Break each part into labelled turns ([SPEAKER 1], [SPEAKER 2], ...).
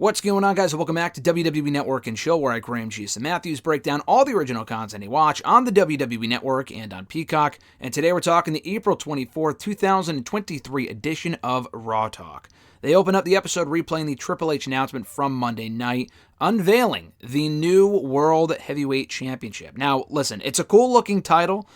[SPEAKER 1] What's going on, guys? Welcome back to WWE Network and Show, where I, Graham G. Matthews, break down all the original content you watch on the WWE Network and on Peacock. And today we're talking the April 24th, 2023 edition of Raw Talk. They open up the episode replaying the Triple H announcement from Monday night, unveiling the new World Heavyweight Championship. Now, listen, it's a cool-looking title.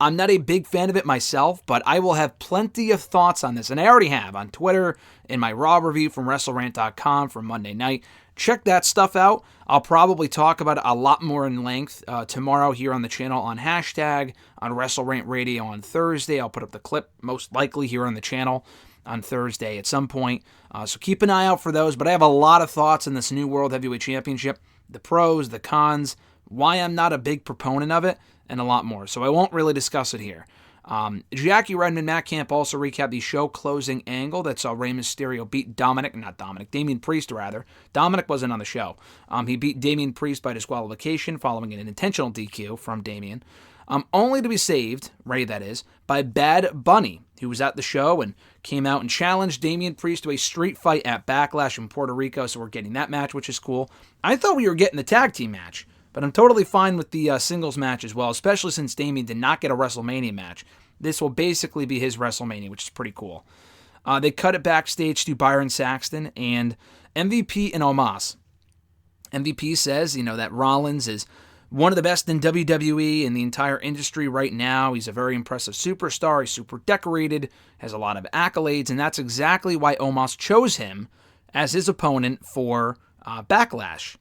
[SPEAKER 1] I'm not a big fan of it myself, but I will have plenty of thoughts on this, and I already have on Twitter, in my Raw review from WrestleRant.com from Monday night. Check that stuff out. I'll probably talk about it a lot more in length tomorrow here on the channel on hashtag, on WrestleRant Radio on Thursday. I'll put up the clip most likely here on the channel on Thursday at some point. So keep an eye out for those, but I have a lot of thoughts on this new World Heavyweight Championship, the pros, the cons, why I'm not a big proponent of it, and a lot more. So I won't really discuss it here. Jackie Redmond, Matt Camp also recapped the show closing angle that saw Rey Mysterio beat Damian Priest rather. Dominic wasn't on the show. He beat Damian Priest by disqualification following an intentional DQ from Damian. Only to be saved, Rey that is, by Bad Bunny, who was at the show and came out and challenged Damian Priest to a street fight at Backlash in Puerto Rico, so we're getting that match, which is cool. I thought we were getting the tag team match, but I'm totally fine with the singles match as well, especially since Damian did not get a WrestleMania match. This will basically be his WrestleMania, which is pretty cool. They cut it backstage to Byron Saxton and MVP and Omos. MVP says, that Rollins is one of the best in WWE and the entire industry right now. He's a very impressive superstar. He's super decorated, has a lot of accolades, and that's exactly why Omos chose him as his opponent for Backlash.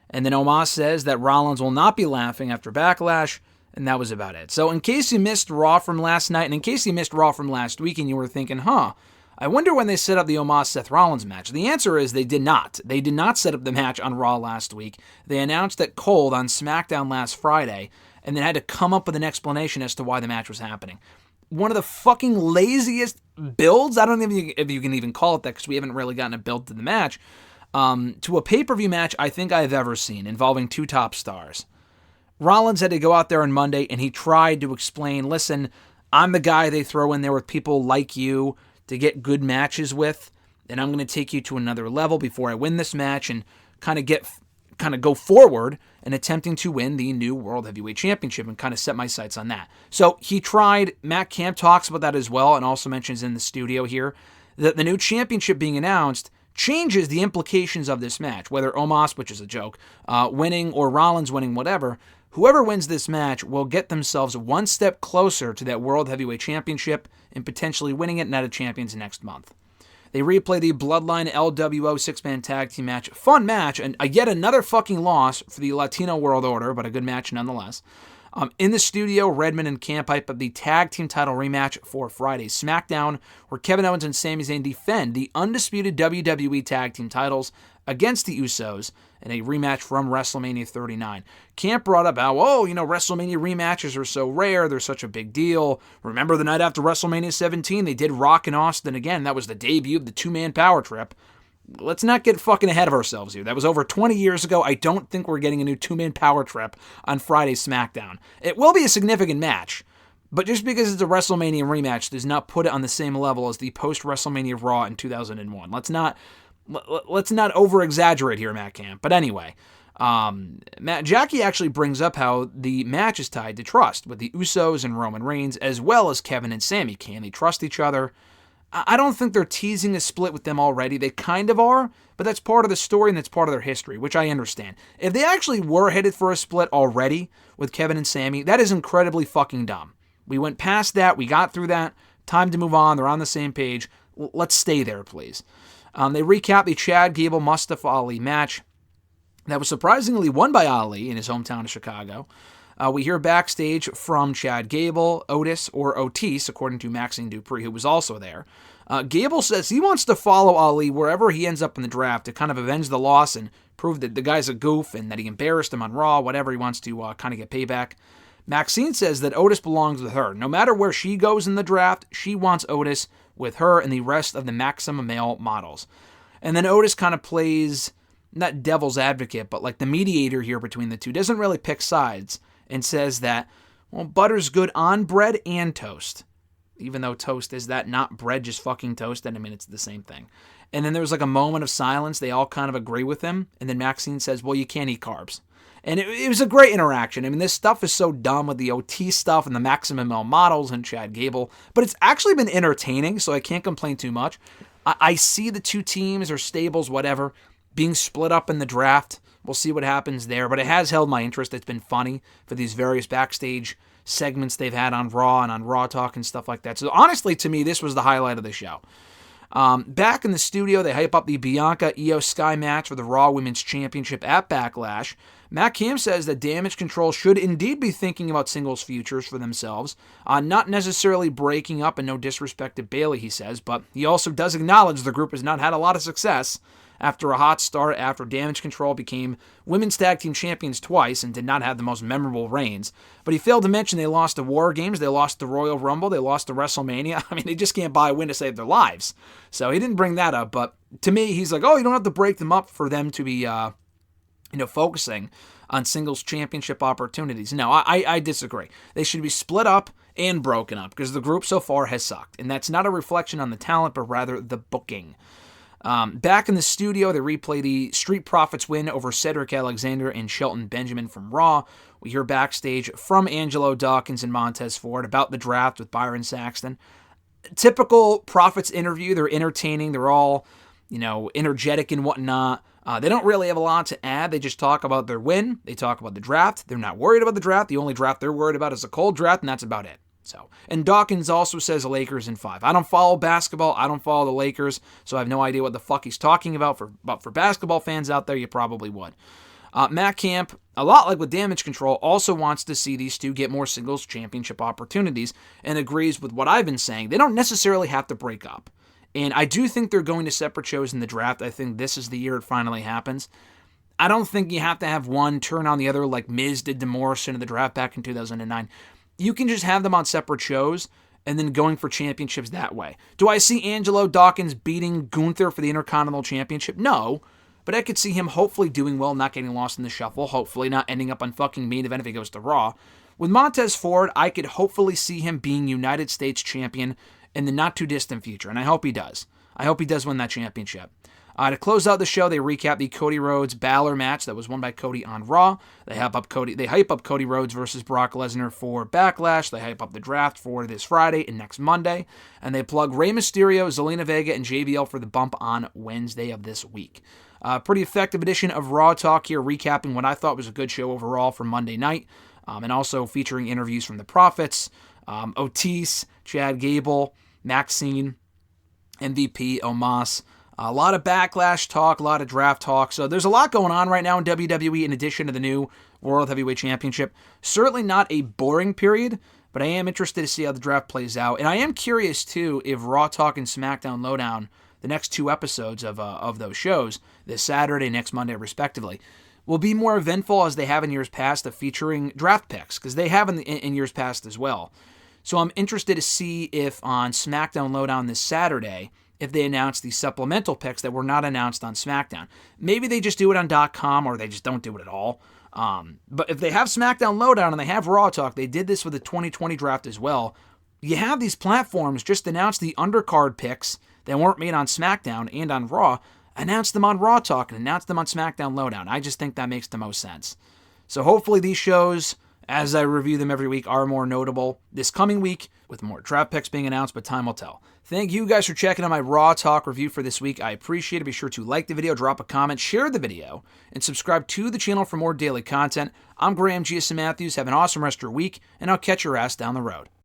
[SPEAKER 1] And then Omos says that Rollins will not be laughing after Backlash, and that was about it. So in case you missed Raw from last night, and in case you missed Raw from last week, and you were thinking, I wonder when they set up the Omos-Seth Rollins match. The answer is they did not. They did not set up the match on Raw last week. They announced it cold on SmackDown last Friday, and then had to come up with an explanation as to why the match was happening. One of the fucking laziest builds, I don't know if you can even call it that, because we haven't really gotten a build to the match, to a pay-per-view match I think I've ever seen, involving two top stars. Rollins had to go out there on Monday, and he tried to explain, listen, I'm the guy they throw in there with people like you to get good matches with, and I'm going to take you to another level before I win this match, and kind of go forward in attempting to win the new World Heavyweight Championship and kind of set my sights on that. So he tried. Matt Camp talks about that as well, and also mentions in the studio here that the new championship being announced changes the implications of this match, whether Omos, which is a joke, winning or Rollins winning, whatever. Whoever wins this match will get themselves one step closer to that World Heavyweight Championship and potentially winning it Night of Champions next month. They replay the Bloodline LWO six-man tag team match. Fun match, and yet another fucking loss for the Latino World Order, but a good match nonetheless. In the studio, Redmond and Camp hype up the tag team title rematch for Friday's SmackDown, where Kevin Owens and Sami Zayn defend the undisputed WWE tag team titles against the Usos in a rematch from WrestleMania 39. Camp brought up how, WrestleMania rematches are so rare, they're such a big deal. Remember the night after WrestleMania 17, they did Rock and Austin again. That was the debut of the two-man power trip. Let's not get fucking ahead of ourselves here. That was over 20 years ago. I don't think we're getting a new two-man power trip on Friday's SmackDown. It will be a significant match, but just because it's a WrestleMania rematch does not put it on the same level as the post-WrestleMania Raw in 2001. Let's not over-exaggerate here, Matt Camp. But anyway, Jackie actually brings up how the match is tied to trust with the Usos and Roman Reigns, as well as Kevin and Sami. Can they trust each other? I don't think they're teasing a split with them already. They kind of are, but that's part of the story and that's part of their history, which I understand. If they actually were headed for a split already with Kevin and Sami, that is incredibly fucking dumb. We went past that. We got through that. Time to move on. They're on the same page. Let's stay there, please. They recap the Chad Gable-Mustafa Ali match that was surprisingly won by Ali in his hometown of Chicago. We hear backstage from Chad Gable, Otis, or Otis, according to Maxine Dupree, who was also there. Gable says he wants to follow Ali wherever he ends up in the draft to kind of avenge the loss and prove that the guy's a goof and that he embarrassed him on Raw, whatever he wants to kind of get payback. Maxine says that Otis belongs with her. No matter where she goes in the draft, she wants Otis with her and the rest of the Maximum Male models. And then Otis kind of plays, not devil's advocate, but like the mediator here between the two. Doesn't really pick sides and says that, butter's good on bread and toast. Even though toast is that, not bread, just fucking toast. And I mean, it's the same thing. And then there was like a moment of silence. They all kind of agree with him. And then Maxine says, well, you can't eat carbs. And it was a great interaction. I mean, this stuff is so dumb with the OT stuff and the Maximum Male models and Chad Gable. But it's actually been entertaining, so I can't complain too much. I see the two teams or stables, whatever, being split up in the draft. We'll see what happens there. But it has held my interest. It's been funny for these various backstage segments they've had on Raw and on Raw Talk and stuff like that. So honestly, to me, this was the highlight of the show. Back in the studio, they hype up the Bianca Io Sky match for the Raw Women's Championship at Backlash. Matt Cam says that Damage Control should indeed be thinking about singles futures for themselves, not necessarily breaking up, and no disrespect to Bayley, he says, but he also does acknowledge the group has not had a lot of success after a hot start after Damage Control became Women's Tag Team Champions twice and did not have the most memorable reigns. But he failed to mention they lost to War Games, they lost to Royal Rumble, they lost to WrestleMania. I mean, they just can't buy a win to save their lives. So he didn't bring that up, but to me, he's like, oh, you don't have to break them up for them to be, focusing on singles championship opportunities. No, I disagree. They should be split up and broken up because the group so far has sucked. And that's not a reflection on the talent, but rather the booking. Back in the studio, they replay the Street Profits win over Cedric Alexander and Shelton Benjamin from Raw. We hear backstage from Angelo Dawkins and Montez Ford about the draft with Byron Saxton. Typical Profits interview. They're entertaining. They're all, energetic and whatnot. They don't really have a lot to add. They just talk about their win. They talk about the draft. They're not worried about the draft. The only draft they're worried about is the cold draft, and that's about it. And Dawkins also says Lakers in 5. I don't follow basketball. I don't follow the Lakers, so I have no idea what the fuck he's talking about. But for basketball fans out there, you probably would. Matt Camp, a lot like with Damage Control, also wants to see these two get more singles championship opportunities and agrees with what I've been saying. They don't necessarily have to break up. And I do think they're going to separate shows in the draft. I think this is the year it finally happens. I don't think you have to have one turn on the other like Miz did to Morrison in the draft back in 2009. You can just have them on separate shows and then going for championships that way. Do I see Angelo Dawkins beating Gunther for the Intercontinental Championship? No. But I could see him hopefully doing well, not getting lost in the shuffle, hopefully not ending up on fucking main event if he goes to Raw. With Montez Ford, I could hopefully see him being United States champion in the not-too-distant future, and I hope he does. I hope he does win that championship. To close out the show, they recap the Cody Rhodes-Balor match that was won by Cody on Raw. They hype up Cody Rhodes versus Brock Lesnar for Backlash. They hype up the draft for this Friday and next Monday. And they plug Rey Mysterio, Zelina Vega, and JBL for the bump on Wednesday of this week. Pretty effective edition of Raw Talk here, recapping what I thought was a good show overall for Monday night. And also featuring interviews from the Profits, Otis, Chad Gable, Maxine, MVP, Omos. A lot of Backlash talk, a lot of draft talk. So there's a lot going on right now in WWE in addition to the new World Heavyweight Championship. Certainly not a boring period, but I am interested to see how the draft plays out. And I am curious, too, if Raw Talk and SmackDown Lowdown, the next two episodes of those shows, this Saturday, next Monday, respectively, will be more eventful as they have in years past of featuring draft picks, because they have in years past as well. So I'm interested to see if on SmackDown Lowdown this Saturday, if they announce these supplemental picks that were not announced on SmackDown. Maybe they just do it on .com or they just don't do it at all. But if they have SmackDown Lowdown and they have Raw Talk, they did this with the 2020 draft as well. You have these platforms just announce the undercard picks that weren't made on SmackDown and on Raw, announce them on Raw Talk and announce them on SmackDown Lowdown. I just think that makes the most sense. So hopefully these shows, as I review them every week, are more notable this coming week with more draft picks being announced, but time will tell. Thank you guys for checking out my Raw Talk review for this week. I appreciate it. Be sure to like the video, drop a comment, share the video, and subscribe to the channel for more daily content. I'm Graham G.S. Matthews. Have an awesome rest of your week, and I'll catch your ass down the road.